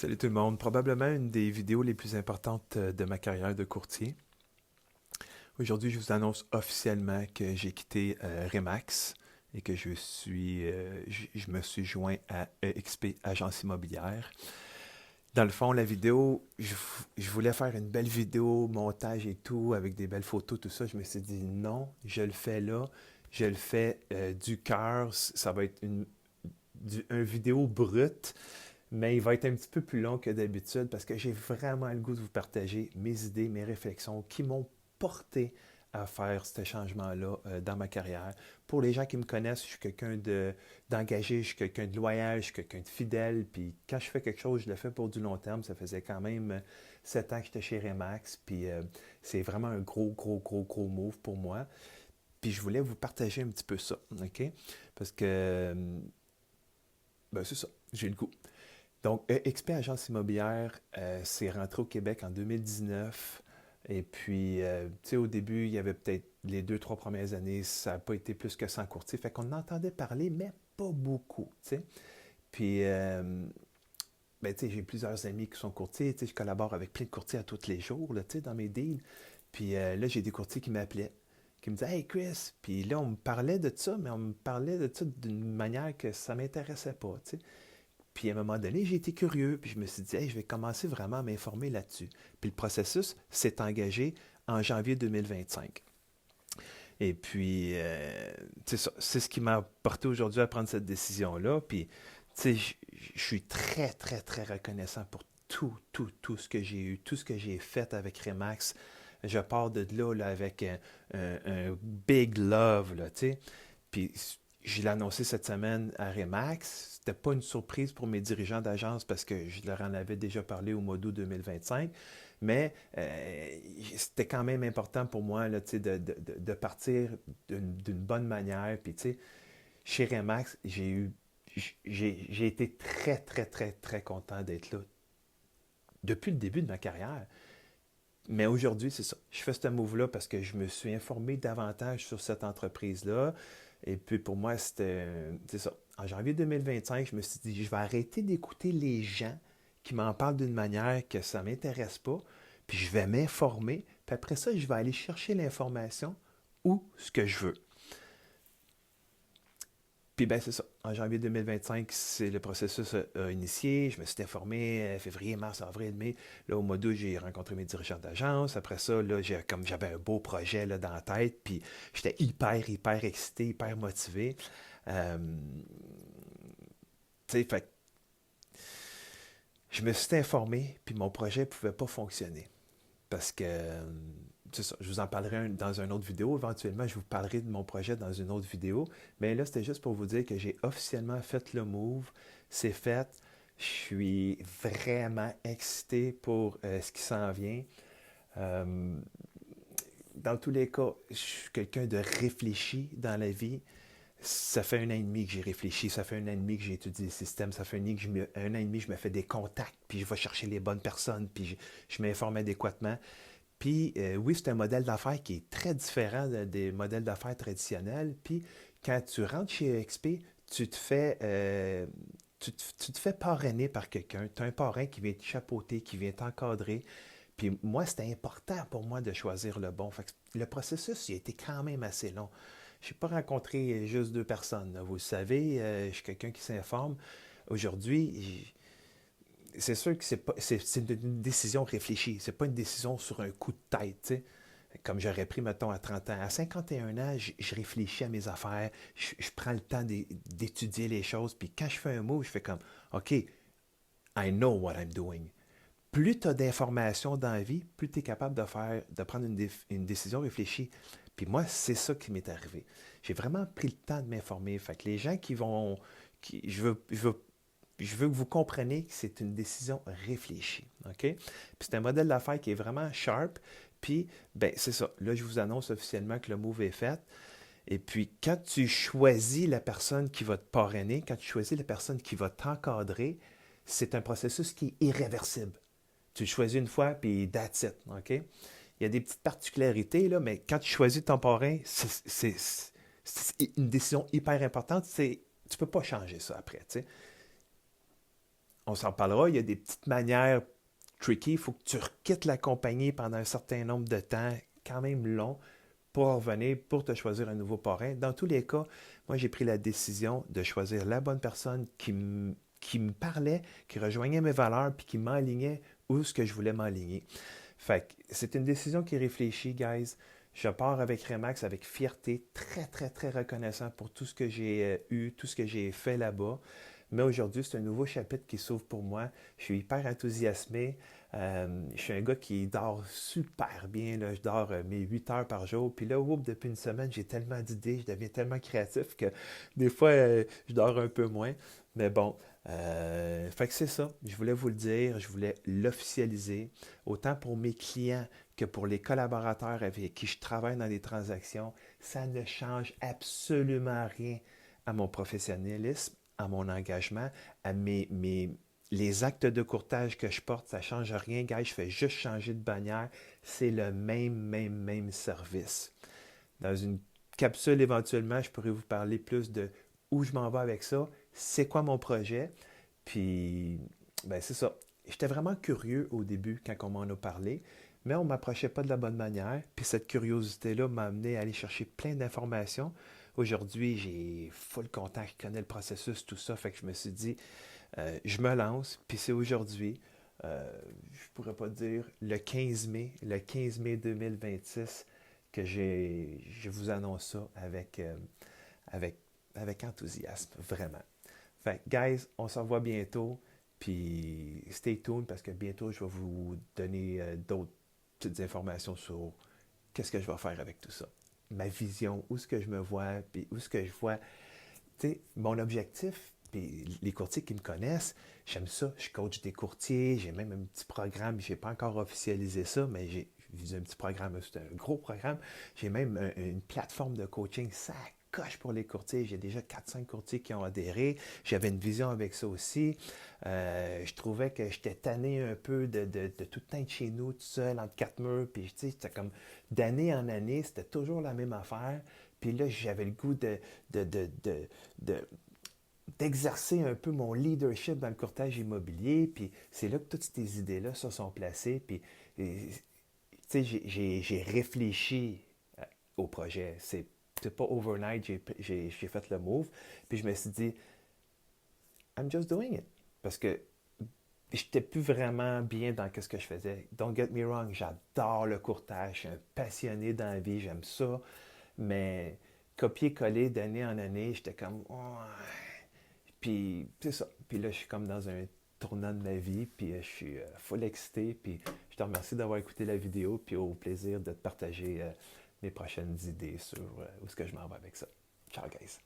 Salut tout le monde. Probablement une des vidéos les plus importantes de ma carrière de courtier. Aujourd'hui, je vous annonce officiellement que j'ai quitté Remax et que je me suis joint à EXP Agence Immobilière. Dans le fond, la vidéo, je voulais faire une belle vidéo, montage et tout, avec des belles photos, tout ça. Je me suis dit non, je le fais là, je le fais du cœur. Ça va être une vidéo brute. Mais il va être un petit peu plus long que d'habitude parce que j'ai vraiment le goût de vous partager mes idées, mes réflexions qui m'ont porté à faire ce changement-là dans ma carrière. Pour les gens qui me connaissent, je suis d'engagé, je suis quelqu'un de loyal, je suis quelqu'un de fidèle. Puis quand je fais quelque chose, je le fais pour du long terme. Ça faisait quand même 7 ans que j'étais chez Remax. Puis c'est vraiment un gros move pour moi. Puis je voulais vous partager un petit peu ça, OK? Parce que, ben c'est ça, j'ai le goût. Donc, Expert Agence Immobilière, c'est rentré au Québec en 2019. Et puis, tu sais, au début, il y avait peut-être les 2, 3 premières années, ça n'a pas été plus que 100 courtiers. Fait qu'on entendait parler, mais pas beaucoup, tu sais. Puis, ben, tu sais, j'ai plusieurs amis qui sont courtiers. Tu sais, je collabore avec plein de courtiers à tous les jours, là, tu sais, dans mes deals. Puis là, j'ai des courtiers qui m'appelaient, qui me disaient «Hey Chris!» Puis là, on me parlait de ça, mais on me parlait de ça d'une manière que ça ne m'intéressait pas, tu sais. Puis à un moment donné, j'ai été curieux, puis je me suis dit, hey, je vais commencer vraiment à m'informer là-dessus. Puis le processus s'est engagé en janvier 2025. Et puis, c'est ça, c'est ce qui m'a porté aujourd'hui à prendre cette décision-là. Puis, tu sais, je suis très reconnaissant pour tout ce que j'ai eu, tout ce que j'ai fait avec Remax. Je pars de là avec un big love, là, tu sais. Puis je l'ai annoncé cette semaine à Remax. C'était pas une surprise pour mes dirigeants d'agence parce que je leur en avais déjà parlé au mois d'août 2025. Mais c'était quand même important pour moi là, de partir d'une bonne manière. Puis, tu sais, chez Remax, j'ai été très content d'être là depuis le début de ma carrière. Mais aujourd'hui, c'est ça. Je fais ce move-là parce que je me suis informé davantage sur cette entreprise-là. Et puis pour moi, c'est ça. En janvier 2025, je me suis dit, je vais arrêter d'écouter les gens qui m'en parlent d'une manière que ça ne m'intéresse pas. Puis je vais m'informer. Puis après ça, je vais aller chercher l'information où ce que je veux. Puis ben c'est ça. En janvier 2025, c'est le processus a initié. Je me suis informé février, mars, avril, mai. Là, au mois d'août, j'ai rencontré mes dirigeants d'agence. Après ça, là, comme j'avais un beau projet là, dans la tête, puis j'étais hyper excité, hyper motivé. Euh, tu sais, fait je me suis informé, puis mon projet ne pouvait pas fonctionner. Parce que, c'est ça, je vous en parlerai dans une autre vidéo. Éventuellement, je vous parlerai de mon projet dans une autre vidéo. Mais là, c'était juste pour vous dire que j'ai officiellement fait le move. C'est fait. Je suis vraiment excité pour ce qui s'en vient. Euh, dans tous les cas, je suis quelqu'un de réfléchi dans la vie. Ça fait un an et demi que j'ai réfléchi, ça fait un an et demi que j'ai étudié le système, ça fait un an et demi que je me fais des contacts, puis je vais chercher les bonnes personnes, puis je m'informe adéquatement. Puis oui, c'est un modèle d'affaires qui est très différent des modèles d'affaires traditionnels. Puis quand tu rentres chez EXP, tu te fais parrainer par quelqu'un. Tu as un parrain qui vient te chapeauter, qui vient t'encadrer. Puis moi, c'était important pour moi de choisir le bon. Fait que le processus, il a été quand même assez long. Je n'ai pas rencontré juste 2 personnes. Vous le savez, je suis quelqu'un qui s'informe. Aujourd'hui, c'est sûr que c'est une décision réfléchie. C'est pas une décision sur un coup de tête, tu sais. Comme j'aurais pris, mettons, à 30 ans. À 51 ans, je réfléchis à mes affaires, je prends le temps d'étudier les choses, puis quand je fais un mot, je fais comme, OK, I know what I'm doing. Plus tu as d'informations dans la vie, plus tu es capable de prendre une décision réfléchie. Puis moi, c'est ça qui m'est arrivé. J'ai vraiment pris le temps de m'informer. Fait que les gens qui vont... Je veux que vous compreniez que c'est une décision réfléchie. OK? Puis c'est un modèle d'affaires qui est vraiment sharp. Puis, ben, c'est ça. Là, je vous annonce officiellement que le move est fait. Et puis, quand tu choisis la personne qui va te parrainer, quand tu choisis la personne qui va t'encadrer, c'est un processus qui est irréversible. Tu le choisis une fois, puis that's it. OK? Il y a des petites particularités, là, mais quand tu choisis ton parrain, c'est une décision hyper importante. Tu ne peux pas changer ça après. Tu sais. on s'en parlera, il y a des petites manières tricky. Il faut que tu quittes la compagnie pendant un certain nombre de temps, quand même long, pour revenir, pour te choisir un nouveau parrain. Dans tous les cas, moi, j'ai pris la décision de choisir la bonne personne qui me parlait, qui rejoignait mes valeurs, puis qui m'alignait où ce que je voulais m'aligner. Fait que c'est une décision qui est réfléchie, guys. Je pars avec Remax avec fierté, très, très, très reconnaissant pour tout ce que j'ai eu, tout ce que j'ai fait là-bas. Mais aujourd'hui, c'est un nouveau chapitre qui s'ouvre pour moi. Je suis hyper enthousiasmé. Je suis un gars qui dort super bien. Là. Je dors mes 8 heures par jour. Puis là, depuis une semaine, j'ai tellement d'idées, je deviens tellement créatif que des fois, je dors un peu moins. Mais bon, fait que c'est ça. Je voulais vous le dire, je voulais l'officialiser, autant pour mes clients que pour les collaborateurs avec qui je travaille dans les transactions. Ça ne change absolument rien à mon professionnalisme, à mon engagement, à les actes de courtage que je porte. Ça ne change rien, gars. Je fais juste changer de bannière. C'est le même service. Dans une capsule, éventuellement, je pourrais vous parler plus de où je m'en vais avec ça, c'est quoi mon projet. Puis, ben c'est ça. J'étais vraiment curieux au début quand on m'en a parlé, mais on ne m'approchait pas de la bonne manière. Puis cette curiosité-là m'a amené à aller chercher plein d'informations. Aujourd'hui, j'ai full contact, je connais le processus, tout ça. Fait que je me suis dit, je me lance. Puis c'est aujourd'hui, je pourrais pas dire, le 15 mai 2026, que je vous annonce ça avec, avec enthousiasme, vraiment. Fait que, guys, on se revoit bientôt. Puis, stay tuned parce que bientôt, je vais vous donner d'autres petites informations sur qu'est-ce que je vais faire avec tout ça. Ma vision, où est-ce que je me vois, puis où est-ce que je vois, tu sais, mon objectif, puis les courtiers qui me connaissent, j'aime ça. Je coach des courtiers, j'ai même un petit programme, je n'ai pas encore officialisé ça, mais j'ai un petit programme, c'est un gros programme. J'ai même une plateforme de coaching, ça coche pour les courtiers. J'ai déjà 4-5 courtiers qui ont adhéré. J'avais une vision avec ça aussi. Je trouvais que j'étais tanné un peu de tout le temps être chez nous, tout seul, entre quatre murs. Puis, tu sais, c'était comme d'année en année, c'était toujours la même affaire. Puis là, j'avais le goût de, de, de, de d'exercer un peu mon leadership dans le courtage immobilier. Puis c'est là que toutes ces idées-là se sont placées. Puis, j'ai réfléchi au projet. C'est pas overnight, j'ai fait le move. Puis je me suis dit, I'm just doing it. Parce que j'étais plus vraiment bien dans ce que je faisais. Don't get me wrong, j'adore le courtage, je suis un passionné dans la vie, j'aime ça. Mais copier-coller d'année en année, j'étais comme, oh. Puis c'est ça. Puis là, je suis comme dans un tournant de ma vie, puis je suis full excité. Puis je te remercie d'avoir écouté la vidéo, puis au plaisir de te partager mes prochaines idées sur où est-ce que je m'en vais avec ça. Ciao, guys.